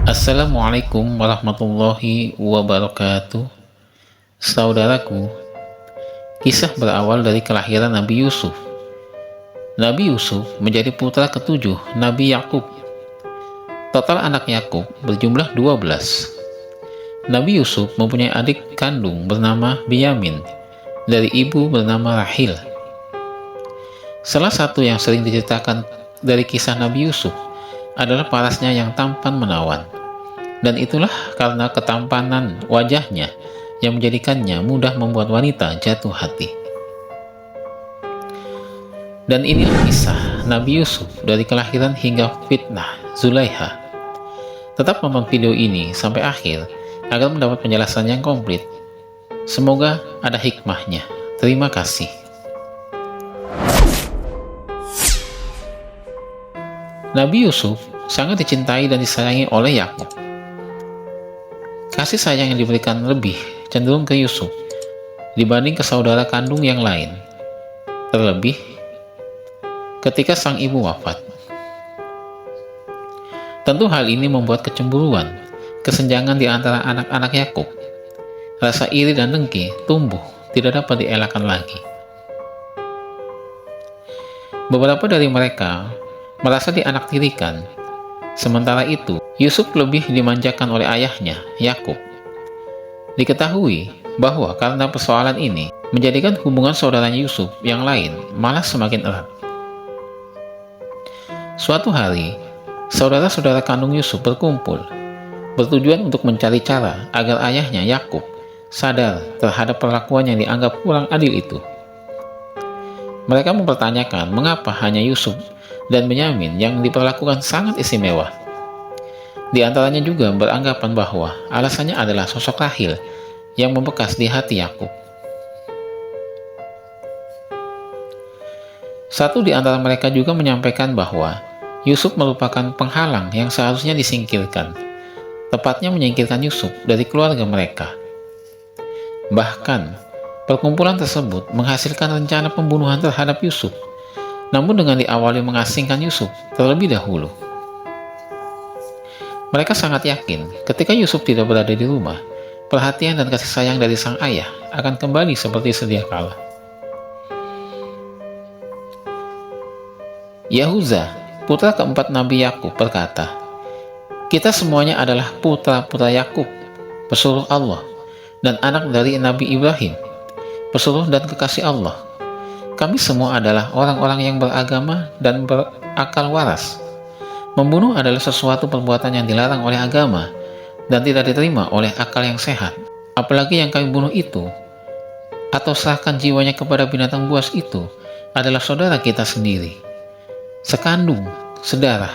Assalamualaikum warahmatullahi wabarakatuh. Saudaraku, kisah berawal dari kelahiran Nabi Yusuf. Nabi Yusuf menjadi putra ketujuh Nabi Yakub. Total anak Yakub berjumlah 12. Nabi Yusuf mempunyai adik kandung bernama Binyamin dari ibu bernama Rahil. Salah satu yang sering diceritakan dari kisah Nabi Yusuf adalah parasnya yang tampan menawan. Dan itulah karena ketampanan wajahnya yang menjadikannya mudah membuat wanita jatuh hati. Dan inilah kisah Nabi Yusuf dari kelahiran hingga fitnah Zulaiha. Tetap nonton video ini sampai akhir agar mendapat penjelasan yang komplit. Semoga ada hikmahnya. Terima kasih. Nabi Yusuf sangat dicintai dan disayangi oleh Yakub. Kasih sayang yang diberikan lebih cenderung ke Yusuf dibanding ke saudara kandung yang lain. Terlebih ketika sang ibu wafat. Tentu hal ini membuat kecemburuan, kesenjangan di antara anak-anak Yakub. Rasa iri dan dengki tumbuh, tidak dapat dielakkan lagi. Beberapa dari mereka merasa dianaktirikan. Sementara itu, Yusuf lebih dimanjakan oleh ayahnya, Yakub. Diketahui bahwa karena persoalan ini menjadikan hubungan saudaranya Yusuf yang lain malah semakin erat. Suatu hari, saudara-saudara kandung Yusuf berkumpul, bertujuan untuk mencari cara agar ayahnya, Yakub, sadar terhadap perlakuan yang dianggap kurang adil itu. Mereka mempertanyakan mengapa hanya Yusuf dan Binyamin yang diperlakukan sangat istimewa. Di antaranya juga beranggapan bahwa alasannya adalah sosok Rahil yang membekas di hati Yakub. Satu di antara mereka juga menyampaikan bahwa Yusuf merupakan penghalang yang seharusnya disingkirkan, tepatnya menyingkirkan Yusuf dari keluarga mereka. Bahkan, perkumpulan tersebut menghasilkan rencana pembunuhan terhadap Yusuf, namun dengan diawali mengasingkan Yusuf terlebih dahulu. Mereka sangat yakin ketika Yusuf tidak berada di rumah, perhatian dan kasih sayang dari sang ayah akan kembali seperti sedia kala. Yahuza, putra keempat Nabi Yakub, berkata, "Kita semuanya adalah putra-putra Yakub, pesuruh Allah, dan anak dari Nabi Ibrahim, pesuruh dan kekasih Allah. Kami semua adalah orang-orang yang beragama dan berakal waras. Membunuh adalah sesuatu perbuatan yang dilarang oleh agama dan tidak diterima oleh akal yang sehat. Apalagi yang kami bunuh itu, atau serahkan jiwanya kepada binatang buas itu, adalah saudara kita sendiri. Sekandung, sedarah,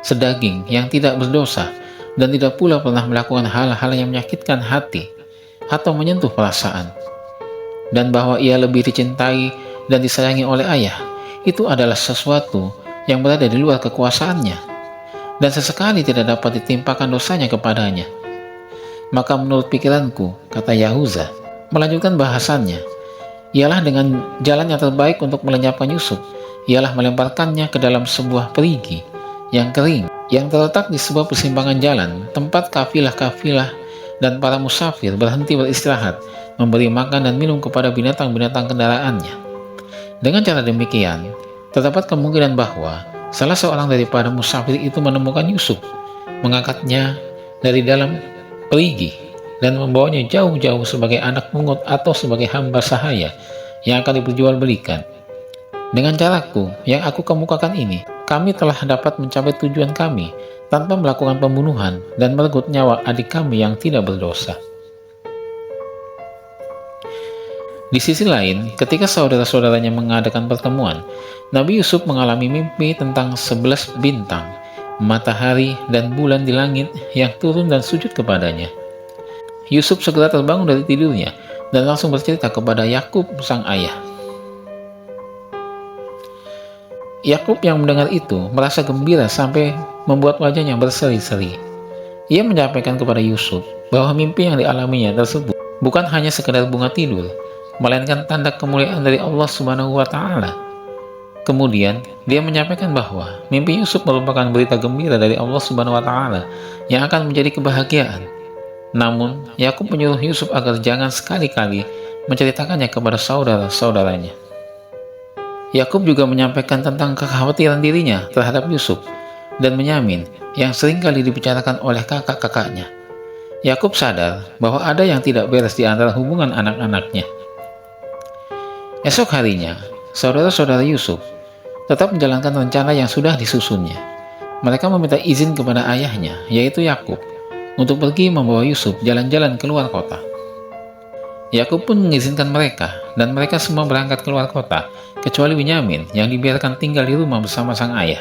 sedaging yang tidak berdosa dan tidak pula pernah melakukan hal-hal yang menyakitkan hati atau menyentuh perasaan. Dan bahwa ia lebih dicintai dan disayangi oleh ayah, itu adalah sesuatu yang berada di luar kekuasaannya, dan sesekali tidak dapat ditimpakan dosanya kepadanya. Maka menurut pikiranku," kata Yahuza, melanjutkan bahasannya, "ialah dengan jalan yang terbaik untuk melenyapkan Yusuf, ialah melemparkannya ke dalam sebuah perigi yang kering, yang terletak di sebuah persimpangan jalan, tempat kafilah-kafilah dan para musafir berhenti beristirahat, memberi makan dan minum kepada binatang-binatang kendaraannya. Dengan cara demikian, terdapat kemungkinan bahwa salah seorang daripada musafir itu menemukan Yusuf, mengangkatnya dari dalam perigi, dan membawanya jauh-jauh sebagai anak pungut atau sebagai hamba sahaya yang akan diperjualbelikan. Dengan caraku yang aku kemukakan ini, kami telah dapat mencapai tujuan kami tanpa melakukan pembunuhan dan merenggut nyawa adik kami yang tidak berdosa." Di sisi lain, ketika saudara-saudaranya mengadakan pertemuan, Nabi Yusuf mengalami mimpi tentang 11 bintang, matahari, dan bulan di langit yang turun dan sujud kepadanya. Yusuf segera terbangun dari tidurnya dan langsung bercerita kepada Yakub sang ayah. Yakub yang mendengar itu merasa gembira sampai membuat wajahnya berseri-seri. Ia menyampaikan kepada Yusuf bahwa mimpi yang dialaminya tersebut bukan hanya sekedar bunga tidur, melainkan tanda kemuliaan dari Allah Subhanahu wa Ta'ala. Kemudian, dia menyampaikan bahwa mimpi Yusuf merupakan berita gembira dari Allah Subhanahu wa Ta'ala yang akan menjadi kebahagiaan. Namun, Yakub menyuruh Yusuf agar jangan sekali-kali menceritakannya kepada saudara-saudaranya. Yakub juga menyampaikan tentang kekhawatiran dirinya terhadap Yusuf dan Benyamin yang seringkali dibicarakan oleh kakak-kakaknya. Yakub sadar bahwa ada yang tidak beres di antara hubungan anak-anaknya. Esok harinya, saudara-saudara Yusuf tetap menjalankan rencana yang sudah disusunnya. Mereka meminta izin kepada ayahnya, yaitu Yakub, untuk pergi membawa Yusuf jalan-jalan keluar kota. Yakub pun mengizinkan mereka, dan mereka semua berangkat keluar kota, kecuali Benyamin yang dibiarkan tinggal di rumah bersama sang ayah.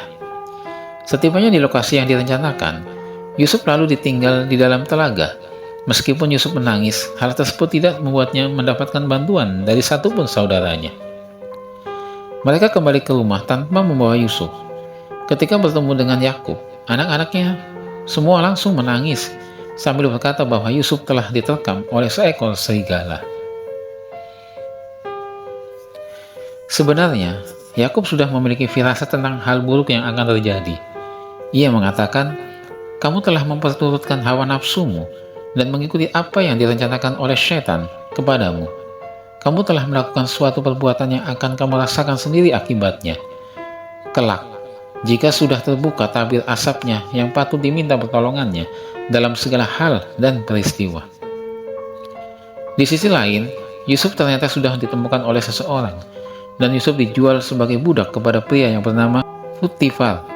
Setibanya di lokasi yang direncanakan, Yusuf lalu ditinggal di dalam telaga. Meskipun Yusuf menangis, hal tersebut tidak membuatnya mendapatkan bantuan dari satupun saudaranya. Mereka kembali ke rumah tanpa membawa Yusuf. Ketika bertemu dengan Yakub, anak-anaknya semua langsung menangis sambil berkata bahwa Yusuf telah diterkam oleh seekor serigala. Sebenarnya, Yakub sudah memiliki firasat tentang hal buruk yang akan terjadi. Ia mengatakan, "Kamu telah memperturutkan hawa nafsumu dan mengikuti apa yang direncanakan oleh setan kepadamu. Kamu telah melakukan suatu perbuatan yang akan kamu rasakan sendiri akibatnya. Kelak, jika sudah terbuka tabir asapnya yang patut diminta pertolongannya dalam segala hal dan peristiwa." Di sisi lain, Yusuf ternyata sudah ditemukan oleh seseorang, dan Yusuf dijual sebagai budak kepada pria yang bernama Putifar.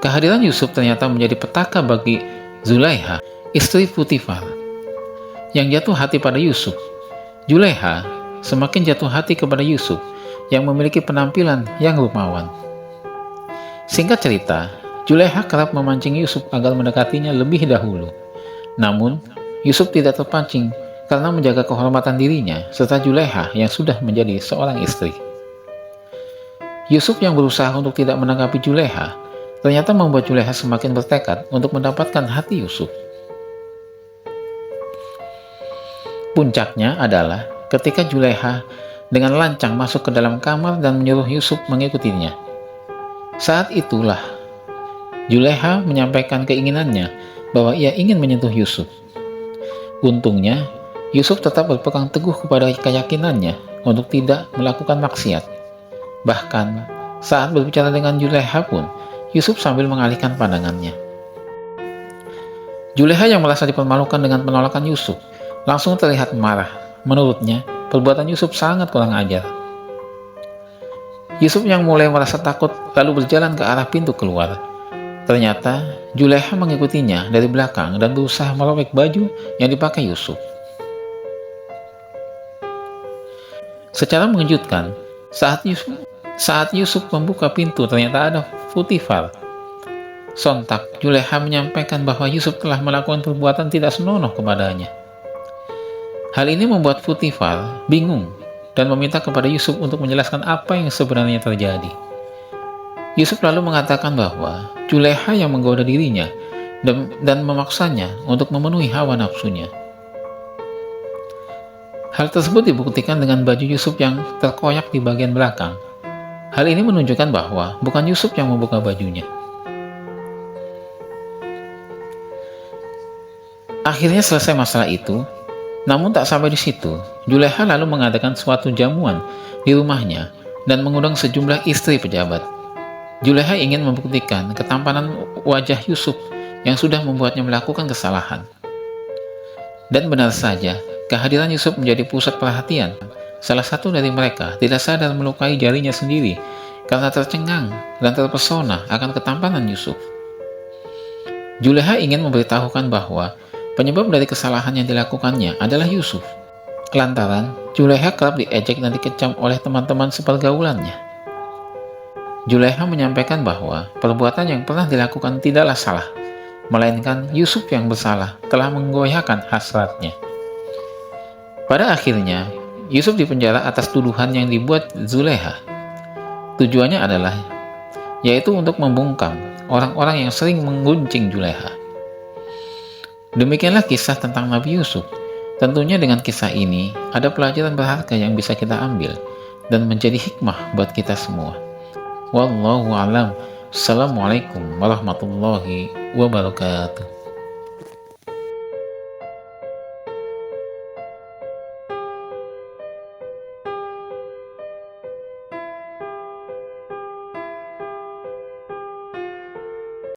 Kehadiran Yusuf ternyata menjadi petaka bagi Zulaiha, istri Putifar, yang jatuh hati pada Yusuf. Zulaiha semakin jatuh hati kepada Yusuf yang memiliki penampilan yang rupawan. Singkat cerita, Zulaiha kerap memancing Yusuf agar mendekatinya lebih dahulu. Namun, Yusuf tidak terpancing karena menjaga kehormatan dirinya serta Zulaiha yang sudah menjadi seorang istri. Yusuf yang berusaha untuk tidak menanggapi Zulaiha ternyata membuat Zulaiha semakin bertekad untuk mendapatkan hati Yusuf. Puncaknya adalah ketika Zulaiha dengan lancang masuk ke dalam kamar dan menyuruh Yusuf mengikutinya. Saat itulah Zulaiha menyampaikan keinginannya bahwa ia ingin menyentuh Yusuf. Untungnya, Yusuf tetap berpegang teguh kepada keyakinannya untuk tidak melakukan maksiat. Bahkan, saat berbicara dengan Zulaiha pun, Yusuf sambil mengalihkan pandangannya. Zulaiha yang merasa dipermalukan dengan penolakan Yusuf langsung terlihat marah. Menurutnya, perbuatan Yusuf sangat kurang ajar. Yusuf yang mulai merasa takut lalu berjalan ke arah pintu keluar. Ternyata, Zulaiha mengikutinya dari belakang dan berusaha merobek baju yang dipakai Yusuf. Secara mengejutkan, saat Yusuf membuka pintu ternyata ada Putifar. Sontak, Zulaiha menyampaikan bahwa Yusuf telah melakukan perbuatan tidak senonoh kepadanya. Hal ini membuat Putifar bingung dan meminta kepada Yusuf untuk menjelaskan apa yang sebenarnya terjadi. Yusuf lalu mengatakan bahwa Zulaiha yang menggoda dirinya dan memaksanya untuk memenuhi hawa nafsunya. Hal tersebut dibuktikan dengan baju Yusuf yang terkoyak di bagian belakang. Hal ini menunjukkan bahwa bukan Yusuf yang membuka bajunya. Akhirnya selesai masalah itu, namun tak sampai di situ, Zulaiha lalu mengadakan suatu jamuan di rumahnya dan mengundang sejumlah istri pejabat. Zulaiha ingin membuktikan ketampanan wajah Yusuf yang sudah membuatnya melakukan kesalahan. Dan benar saja, kehadiran Yusuf menjadi pusat perhatian. Salah satu dari mereka tidak sadar melukai jarinya sendiri karena tercengang dan terpesona akan ketampanan Yusuf. Zulaiha ingin memberitahukan bahwa penyebab dari kesalahan yang dilakukannya adalah Yusuf. Lantaran Zulaiha kerap diejek dan dikecam oleh teman-teman sepergaulannya. Zulaiha menyampaikan bahwa perbuatan yang pernah dilakukan tidaklah salah, melainkan Yusuf yang bersalah telah menggoyahkan hasratnya. Pada akhirnya, Yusuf dipenjara atas tuduhan yang dibuat Zulaiha. Tujuannya adalah yaitu untuk membungkam orang-orang yang sering menggunjing Zulaiha. Demikianlah kisah tentang Nabi Yusuf. Tentunya dengan kisah ini, ada pelajaran berharga yang bisa kita ambil. dan menjadi hikmah buat kita semua. Wallahu alam. Assalamualaikum warahmatullahi wabarakatuh.